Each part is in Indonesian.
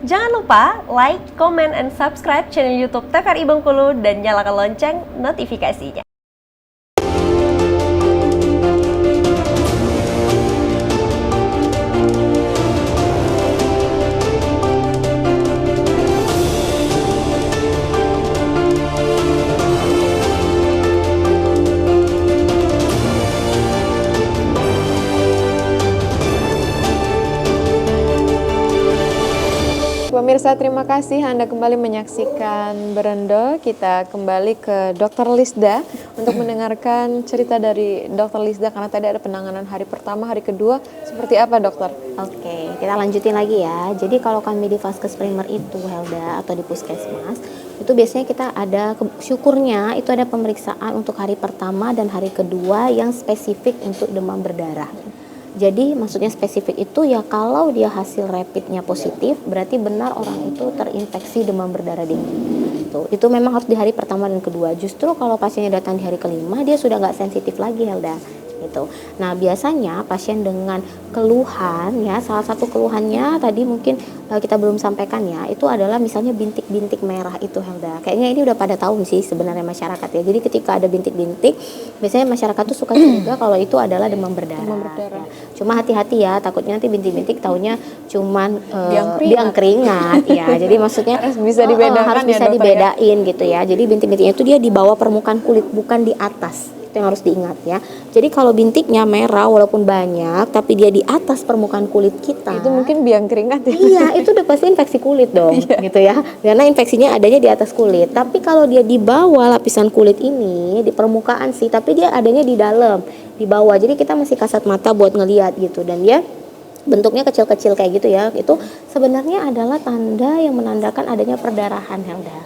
Jangan lupa like, comment, and subscribe channel YouTube TVRI Bengkulu dan nyalakan lonceng notifikasinya. Pemirsa, terima kasih Anda kembali menyaksikan Berendo. Kita kembali ke Dr. Lisda untuk mendengarkan cerita dari Dr. Lisda karena tadi ada penanganan hari pertama, hari kedua. Seperti apa, dokter? Oke, kita lanjutin lagi ya. Jadi kalau kami di Vaskes Primer itu, Helda, atau di Puskesmas, itu biasanya kita ada, syukurnya itu ada pemeriksaan untuk hari pertama dan hari kedua yang spesifik untuk demam berdarah. Jadi maksudnya spesifik itu ya kalau dia hasil rapidnya positif, berarti benar orang itu terinfeksi demam berdarah denggi. Itu memang harus di hari pertama dan kedua. Justru kalau pasiennya datang di hari kelima, dia sudah nggak sensitif lagi, Helda. Gitu. Nah biasanya pasien dengan keluhan ya, salah satu keluhannya tadi mungkin kita belum sampaikan ya, itu adalah misalnya bintik-bintik merah itu, Helda. Kayaknya ini udah pada tahu sih sebenarnya masyarakat ya. Jadi ketika ada bintik-bintik, biasanya masyarakat tuh suka curiga kalau itu adalah demam berdarah. Ya. Cuma hati-hati ya, takutnya nanti bintik-bintik taunya cuman biang keringat ya. Jadi maksudnya harus bisa dibedakan harus bisa dibedain gitu ya. Jadi bintik-bintiknya itu dia di bawah permukaan kulit, bukan di atas. Itu yang harus diingat ya. Jadi kalau bintiknya merah walaupun banyak tapi dia di atas permukaan kulit kita, itu mungkin biang keringat ya. Iya, itu udah pasti infeksi kulit dong, gitu ya. Karena infeksinya adanya di atas kulit. Tapi kalau dia di bawah lapisan kulit ini, di permukaan sih, tapi dia adanya di dalam, di bawah. Jadi kita masih kasat mata buat ngelihat gitu, dan dia bentuknya kecil-kecil kayak gitu ya. Itu sebenarnya adalah tanda yang menandakan adanya perdarahan, Helda.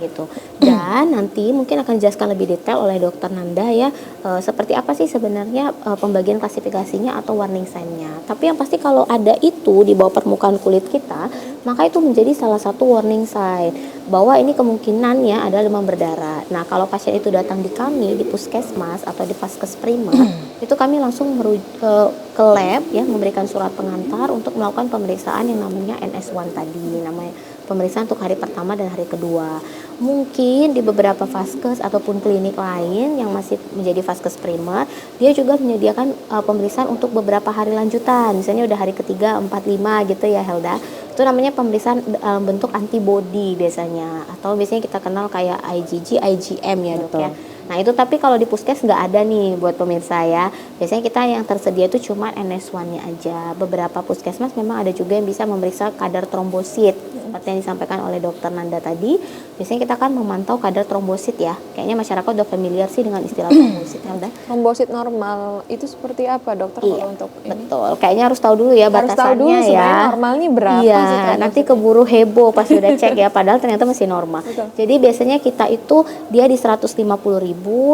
Gitu. Dan nanti mungkin akan dijelaskan lebih detail oleh dokter Nanda ya, seperti apa sih sebenarnya pembagian klasifikasinya atau warning sign-nya. Tapi yang pasti kalau ada itu di bawah permukaan kulit kita, maka itu menjadi salah satu warning sign bahwa ini kemungkinannya adalah demam berdarah. Nah, kalau pasien itu datang di kami di Puskesmas atau di Vaskes Primer, itu kami langsung ke lab ya, memberikan surat pengantar untuk melakukan pemeriksaan yang namanya NS1 tadi, namanya pemeriksaan untuk hari pertama dan hari kedua. Mungkin di beberapa vaskes ataupun klinik lain yang masih menjadi vaskes primer, dia juga menyediakan pemeriksaan untuk beberapa hari lanjutan. Misalnya udah hari ketiga, 4, 5 gitu ya, Helda. Itu namanya pemeriksaan bentuk antibody biasanya. Atau biasanya kita kenal kayak IgG, IgM ya, Dok ya. Nah itu tapi kalau di puskes nggak ada nih buat pemirsa ya. Biasanya kita yang tersedia itu cuma NS1-nya aja. Beberapa puskesmas memang ada juga yang bisa memeriksa kadar trombosit. Seperti yang disampaikan oleh dokter Nanda tadi, biasanya kita akan memantau kadar trombosit ya. Kayaknya masyarakat udah familiar sih dengan istilah trombosit, Helda. Trombosit normal itu seperti apa, dokter? Iya, kalau untuk ini? Betul. Kayaknya harus tahu dulu ya batasannya, harus tahu dulu, ya. Normalnya berapa iya, sih? Nanti keburu heboh pas udah cek ya, padahal ternyata masih normal. Betul. Jadi biasanya kita itu dia di 150.000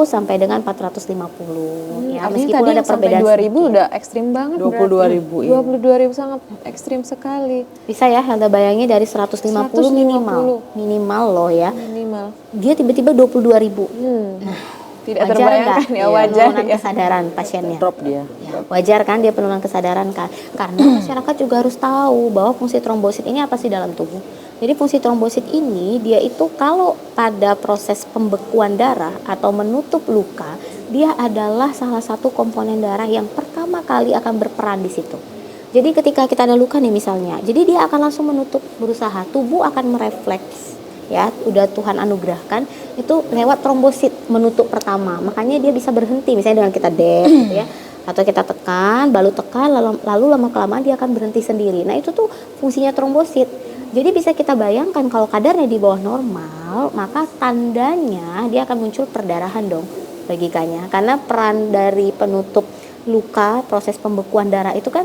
sampai dengan 450. Ya, meskipun ada perbedaan 2.000 udah ekstrim banget. 22.000. 22.000 sangat ekstrim sekali. Bisa ya, Helda bayangin dari 150 minimal loh ya. Minimal. Dia tiba-tiba 22.000. Tidak terbayangkan ya, wajar penurunan ya. kesadaran pasiennya. Drop dia. Ya, wajar kan dia penurunan kesadaran kan. Karena masyarakat juga harus tahu bahwa fungsi trombosit ini apa sih dalam tubuh. Jadi fungsi trombosit ini dia itu kalau pada proses pembekuan darah atau menutup luka, dia adalah salah satu komponen darah yang pertama kali akan berperan di situ. Jadi ketika kita ada luka nih misalnya, jadi dia akan langsung menutup, berusaha, tubuh akan merefleks ya, udah Tuhan anugerahkan itu lewat trombosit menutup pertama, makanya dia bisa berhenti misalnya dengan kita dep gitu ya, atau kita tekan, lalu tekan, lalu lama kelamaan dia akan berhenti sendiri. Nah itu tuh fungsinya trombosit. Jadi bisa kita bayangkan kalau kadarnya di bawah normal, maka tandanya dia akan muncul perdarahan dong logikanya, karena peran dari penutup luka, proses pembekuan darah itu kan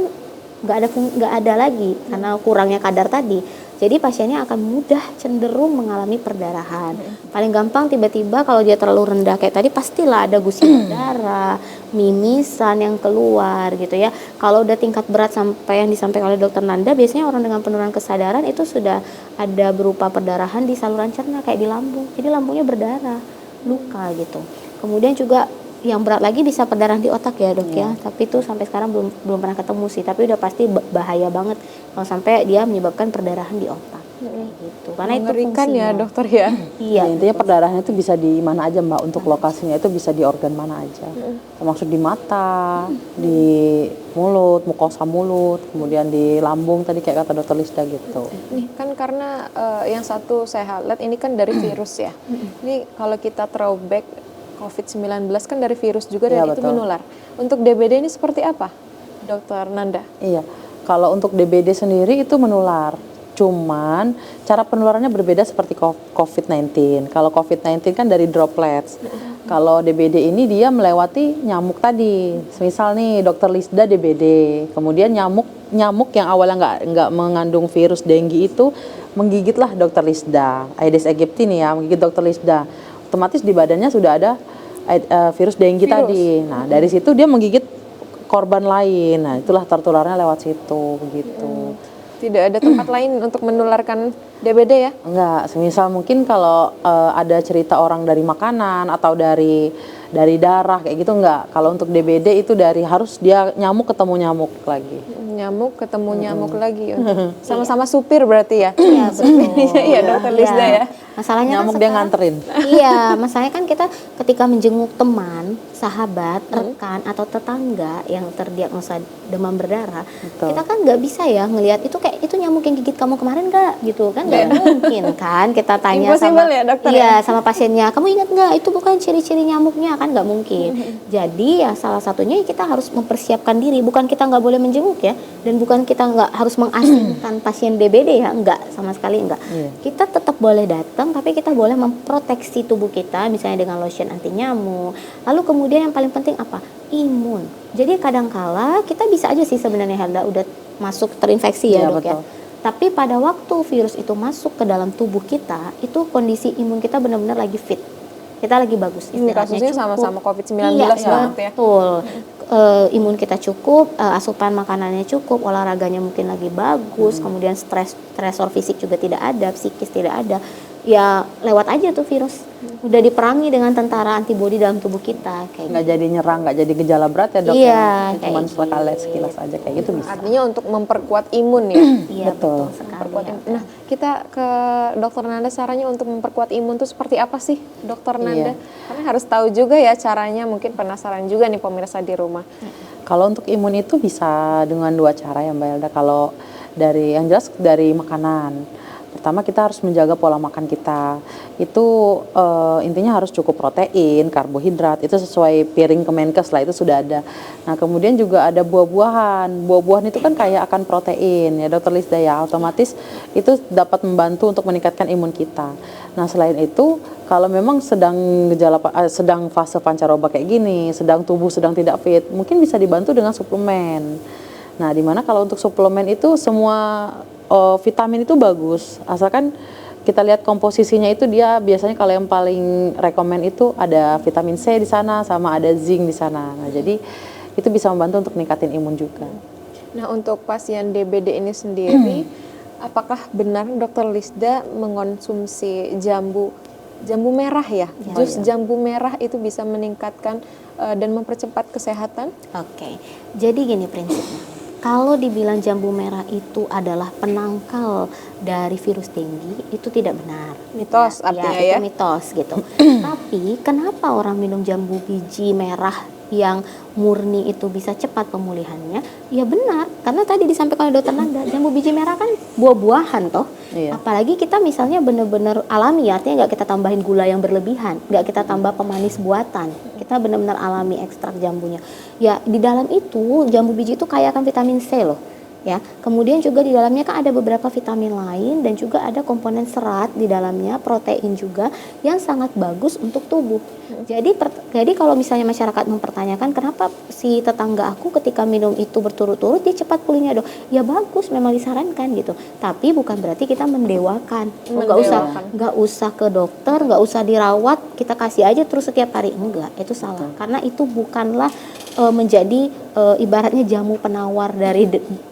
nggak ada lagi karena kurangnya kadar tadi. Jadi pasiennya akan mudah cenderung mengalami perdarahan. Paling gampang tiba-tiba kalau dia terlalu rendah kayak tadi, pastilah ada gusiran darah, mimisan yang keluar gitu ya. Kalau udah tingkat berat sampai yang disampaikan oleh dokter Nanda, biasanya orang dengan penurunan kesadaran itu sudah ada berupa perdarahan di saluran cerna kayak di lambung. Jadi lambungnya berdarah, luka gitu. Kemudian juga yang berat lagi bisa perdarahan di otak ya, Dok ya. Tapi itu sampai sekarang belum pernah ketemu sih, tapi udah pasti bahaya banget kalau sampai dia menyebabkan perdarahan di otak. gitu. Karena itu Mengerikan ya fungsinya. dokter ya. Iya, Intinya perdarahan itu bisa di mana aja Mbak, untuk lokasinya itu bisa di organ mana aja. Termasuk di mata, di mulut, mukosa mulut, kemudian di lambung tadi kayak kata dokter Lisda gitu. Nih kan karena yang satu saya lihat ini kan dari virus ya. Ini kalau kita throwback COVID-19 kan dari virus juga dan Iya, itu betul. menular. Untuk DBD ini seperti apa, Dokter Nanda? Iya, kalau untuk DBD sendiri itu menular. Cuman cara penularannya berbeda seperti COVID-19. Kalau COVID-19 kan dari droplets. Kalau DBD ini dia melewati nyamuk tadi. Misal nih dokter Lisda DBD, kemudian nyamuk yang awalnya nggak mengandung virus dengue itu menggigitlah dokter Lisda. Aedes aegypti nih ya, menggigit dokter Lisda. Otomatis di badannya sudah ada virus dengue tadi. Nah, dari situ dia menggigit korban lain. Nah, itulah tertularnya lewat situ begitu. Tidak ada tempat lain untuk menularkan DBD ya? Enggak, semisal mungkin kalau ada cerita orang dari makanan atau dari darah kayak gitu enggak. Kalau untuk DBD itu dari harus dia nyamuk ketemu nyamuk lagi. Nyamuk ketemu nyamuk lagi. Sama-sama supir berarti ya? Iya, betul. Iya, Dokter Lisda ya. Masalahnya Nyamuk kan dia sekarang- nganterin. Iya, masalahnya kan kita ketika menjenguk teman, sahabat, rekan atau tetangga yang terdiagnosa demam berdarah, Betul. kita kan nggak bisa ya ngelihat itu kayak itu nyamuk yang gigit kamu kemarin nggak gitu kan nggak mungkin kan kita tanya Impossible sama ya, dokter, iya sama pasiennya kamu ingat nggak itu bukan ciri-ciri nyamuknya kan nggak mungkin. Jadi ya salah satunya kita harus mempersiapkan diri, bukan kita nggak boleh menjenguk ya, dan bukan kita nggak harus mengasingkan pasien DBD ya, nggak sama sekali nggak. Iya. Kita tetap boleh datang, tapi kita boleh memproteksi tubuh kita, misalnya dengan lotion anti nyamuk. Lalu kemudian yang paling penting apa? Imun. Jadi kadangkala kita bisa aja sih sebenarnya Helda udah masuk terinfeksi ya Iya, dok ya. betul. Tapi pada waktu virus itu masuk ke dalam tubuh kita, itu kondisi imun kita benar-benar lagi fit. Kita lagi bagus. Ini istirahatnya kasusnya cukup. sama-sama COVID-19 Iya, banget ya. betul. Imun kita cukup, asupan makanannya cukup, olahraganya mungkin lagi bagus, kemudian stresor fisik juga tidak ada, psikis tidak ada. Ya lewat aja tuh virus. Udah diperangi dengan tentara antibodi dalam tubuh kita kayak Nggak jadi nyerang, nggak jadi gejala berat ya dok. Iya, ya. Cuman kayak sekilas aja kayak gitu bisa. Artinya untuk memperkuat imun ya. Iya Betul. betul sekali. Memperkuat ya. imun. Nah, kita ke Dokter Nanda, caranya untuk memperkuat imun itu seperti apa sih, Dokter Nanda? Karena harus tahu juga ya caranya, mungkin penasaran juga nih pemirsa di rumah. Kalau untuk imun itu bisa dengan dua cara ya Mbak Elda. Kalau dari yang jelas dari makanan. Pertama kita harus menjaga pola makan kita. Itu intinya harus cukup protein, karbohidrat. Itu sesuai piring Kemenkes lah, itu sudah ada. Nah kemudian juga ada buah-buahan. Buah-buahan itu kan kaya akan protein ya Dokter Lisda ya. Otomatis itu dapat membantu untuk meningkatkan imun kita. Nah selain itu kalau memang sedang sedang fase pancaroba kayak gini, sedang tubuh sedang tidak fit, mungkin bisa dibantu dengan suplemen. Nah, dimana kalau untuk suplemen itu semua vitamin itu bagus, asalkan kita lihat komposisinya itu dia biasanya kalau yang paling rekomen itu ada vitamin C di sana sama ada zinc di sana. Nah, jadi itu bisa membantu untuk meningkatin imun juga. Nah, untuk pasien DBD ini sendiri, apakah benar Dokter Lisda mengonsumsi jambu merah ya? Jus jambu merah itu bisa meningkatkan dan mempercepat kesehatan? Oke, jadi gini prinsipnya. Kalau dibilang jambu merah itu adalah penangkal dari virus dengue, itu tidak benar. Mitos artinya ya? Itu mitos gitu. Tapi kenapa orang minum jambu biji merah yang murni itu bisa cepat pemulihannya? Ya benar, karena tadi disampaikan oleh Dokter Nanda, jambu biji merah kan buah-buahan toh. Iya. Apalagi kita misalnya benar-benar alami, artinya nggak kita tambahin gula yang berlebihan, nggak kita tambah pemanis buatan. Kita benar-benar alami ekstrak jambunya. Ya di dalam itu jambu biji itu kaya akan vitamin C loh. Ya, kemudian juga di dalamnya kan ada beberapa vitamin lain dan juga ada komponen serat di dalamnya, protein juga yang sangat bagus untuk tubuh. Jadi kalau misalnya masyarakat mempertanyakan kenapa si tetangga aku ketika minum itu berturut-turut dia cepat pulihnya dok, ya bagus memang disarankan gitu. Tapi bukan berarti kita mendewakan. Nggak usah ke dokter, nggak usah dirawat, kita kasih aja terus setiap hari, enggak, itu salah. Karena itu bukanlah menjadi ibaratnya jamu penawar dari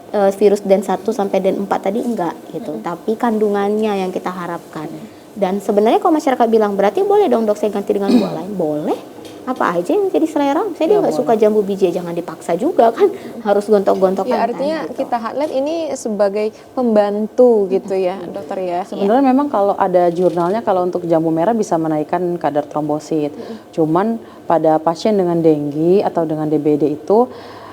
virus DEN 1 sampai DEN 4 tadi, enggak gitu. Tapi kandungannya yang kita harapkan. Dan sebenarnya kalau masyarakat bilang berarti boleh dong dok saya ganti dengan buah lain, boleh. apa aja yang jadi selera. Misalnya dia nggak suka jambu biji, jangan dipaksa juga kan, harus gontok-gontokan. Ya artinya kan, gitu. kita highlight ini sebagai pembantu gitu ya dokter ya. Sebenarnya memang kalau ada jurnalnya kalau untuk jambu merah bisa menaikkan kadar trombosit. Cuman pada pasien dengan denggi atau dengan DBD itu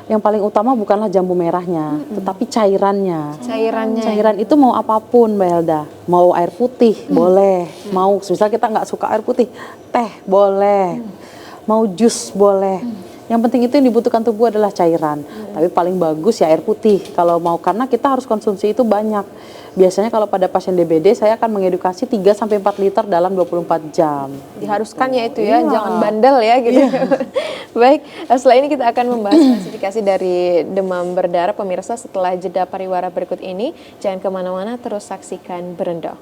yang paling utama bukanlah jambu merahnya, tetapi cairannya. Cairan itu mau apapun, Mbak Helda. Mau air putih boleh, mau misalnya kita nggak suka air putih, teh boleh, mau jus boleh. Yang penting itu yang dibutuhkan tubuh adalah cairan. Tapi paling bagus ya air putih kalau mau, karena kita harus konsumsi itu banyak. Biasanya kalau pada pasien DBD saya akan mengedukasi 3-4 liter dalam 24 jam. Diharuskannya itu ya, Iya. jangan bandel ya gitu. Baik, setelah ini kita akan membahas klasifikasi dari demam berdarah. Pemirsa, setelah jeda pariwara berikut ini, jangan kemana-mana, terus saksikan Berendo.